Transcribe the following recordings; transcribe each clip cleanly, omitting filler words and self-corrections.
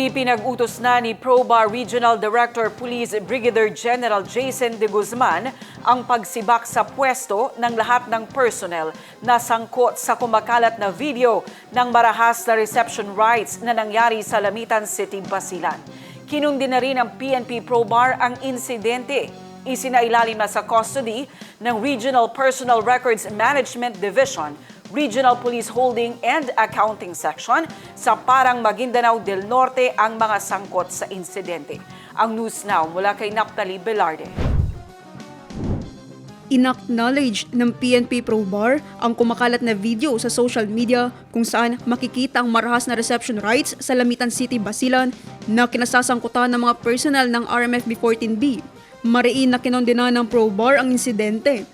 Ipinag-utos na ni PROBAR Regional Director Police Brigadier General Jason de Guzman ang pagsibak sa pwesto ng lahat ng personnel na sangkot sa kumakalat na video ng marahas na reception rites na nangyari sa Lamitan City, Basilan. Kinundi na rin ng PNP PROBAR ang insidente. Isinailalim na sa custody ng Regional Personal Records Management Division, Regional Police Holding and Accounting Section sa Parang Maguindanao del Norte ang mga sangkot sa insidente. Ang News Now mula kay Naphtali Velarde. Inacknowledge ng PNP PROBAR ang kumakalat na video sa social media kung saan makikita ang marahas na reception rites sa Lamitan City, Basilan na kinasasangkutan ng mga personnel ng RMFB 14B. Mariin na kinondena ng PROBAR ang insidente.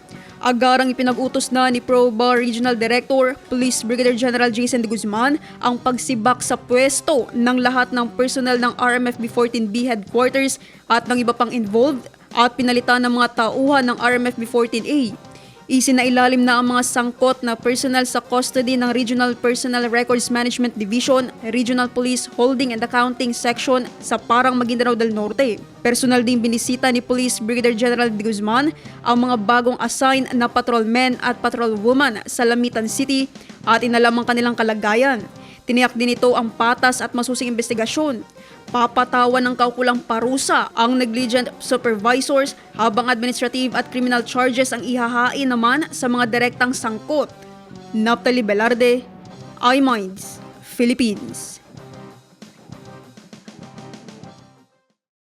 Agarang ipinag-utos na ni PROBAR Regional Director Police Brigadier General Jason de Guzman ang pagsibak sa pwesto ng lahat ng personnel ng RMFB 14B headquarters at ng iba pang involved at pinalitan ng mga tauhan ng RMFB 14A. Isinailalim na ang mga sangkot na personnel sa custody ng Regional Personal Records Management Division, Regional Police Holding and Accounting Section sa Parang Maguindanao del Norte. Personal ding binisita ni Police Brigadier General de Guzman ang mga bagong assign na patrolmen at patrolwoman sa Lamitan City at inalam ang kanilang kalagayan. Tiniyak din ito ang patas at masusing investigasyon. Papatawan ng kaukulang parusa ang negligent supervisors habang administrative at criminal charges ang ihahain naman sa mga direktang sangkot. Naphtali Velarde, iMinds, Philippines.